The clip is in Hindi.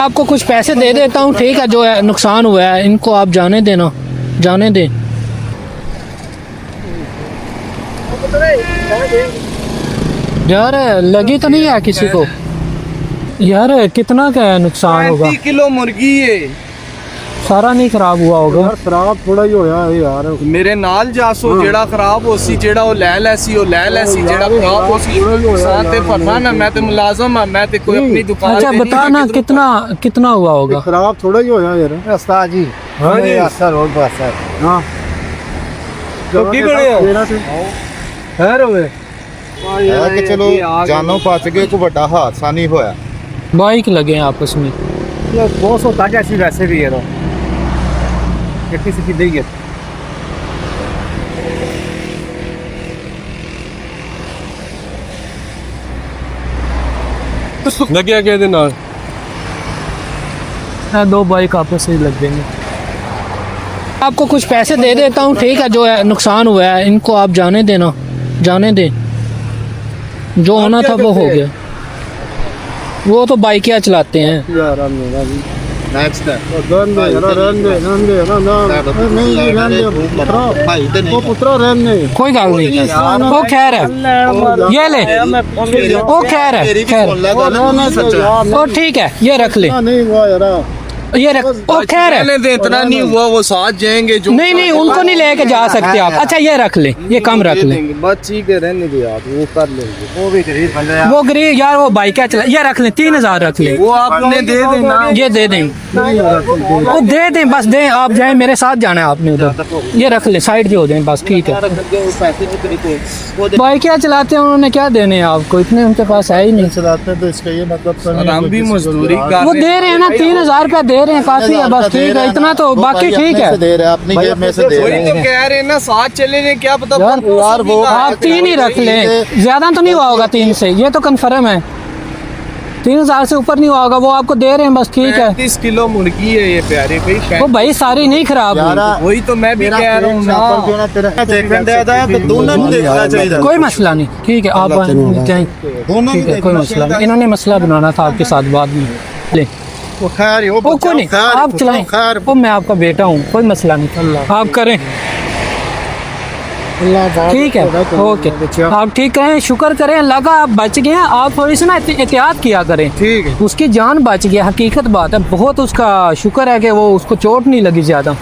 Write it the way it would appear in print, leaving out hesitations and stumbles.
आपको कुछ पैसे दे देता हूँ, ठीक है। जो है नुकसान हुआ है इनको आप जाने देना, जाने दें। यार लगी तो नहीं है किसी को? यार कितना का नुकसान होगा? 35 किलो मुर्गी है, सारा नहीं खराब हुआ होगा? खराब थोड़ा ही होया है यार। मेरे नाल जासो जेड़ा खराब होसी, जेड़ा वो ले लेसी, वो ले लेसी, जेड़ा खराब होसी साथ ते फरना ना। मैं ते मुलाजम हां, मैं ते कोई अपनी दुकान अच्छा बता ना कितना हुआ होगा? खराब थोड़ा ही होया यार। उस्ताद जी हां जी, असर हो बस है। हां तो की करे खैर होवे कि चलो जानो बच गए, कोई बड़ा हादसा नहीं होया। बाइक लगे हैं आपस में। ये बहुत होता जैसी वैसे भी है तो कितनी सी देगी है। लगे के दे नाल दो बाइक आपस में लग गए। आपको कुछ पैसे दे देता हूँ, ठीक है। जो है नुकसान हुआ है इनको आप जाने देना, जाने दें। जो होना था वो हो गया। वो तो बाइक चलाते हैं। यार मेरा भी नेक्स्ट है रन दे भाई ते नहीं पुत्रा रन दे। कोई गल नहीं, वो खैर है। ये ले, वो खैर है, खैर वो ठीक है, ये रख ले, नहीं हुआ यार। ये रख, वो खैर है। दे इतना नहीं हुआ, वो साथ जाएंगे जो नहीं उनको नहीं लेके जा सकते आप। अच्छा ये रख ले, ये कम रख ले। बस ठीक है, रहने दे यार, वो कर लेंगे। वो भी गरीब बंदा है। वो गरीब यार, वो बाइक चला, ये रख ले, 3000 रख ले। वो आपने दे देना, ये दे दें, वो दे दें, बस दें। आप जाएं, मेरे साथ जाना है आपने उधर। ये रख ले, साइड पे हो जाएं बस, ठीक है। बाइक क्या चलाते हैं, उन्होंने क्या देने हैं आपको? इतने उनके पास है ही नहीं। चलाते तो इसका ये मतलब हम भी मजदूरी कर वो दे रहे हैं ना, 3000 रुपया दे रहे हैं, काफी है बस, ठीक है। इतना तो बाकी ठीक है। दे रहे हैं अपनी जेब में से दे वही रहे तो हैं। कह रहे हैं ना, साथ चलेंगे, क्या पता यार वो आप 3 ही रख ले, ज्यादा तो नहीं हुआ होगा 3 से, ये तो कन्फर्म है। 3000 से ऊपर नहीं हुआ होगा। वो आपको दे रहे हैं बस, ठीक है। 35 किलो मुर्गी है ये प्यारे भाई। वो भाई सारी नहीं खराब हुई। वही तो मैं भी कह रहा हूँ ना। कोई मसला नहीं, ठीक है। आप जाएं, ठीक है, कोई मसला नहीं। इन्होंने मसला बनाना था आपके साथ बाद में। ले वो खैर वो कोई नहीं, आप चलाएं। वो मैं आपका बेटा हूँ, कोई मसला नहीं, आप करें, ठीक है। ओके, आप ठीक करें, शुक्र करें अल्लाह का, आप बच गए हैं। आप थोड़ी सी ना एहतियात किया करें, ठीक है। उसकी जान बच गई, हकीकत बात है। बहुत उसका शुक्र है कि वो उसको चोट नहीं लगी ज्यादा।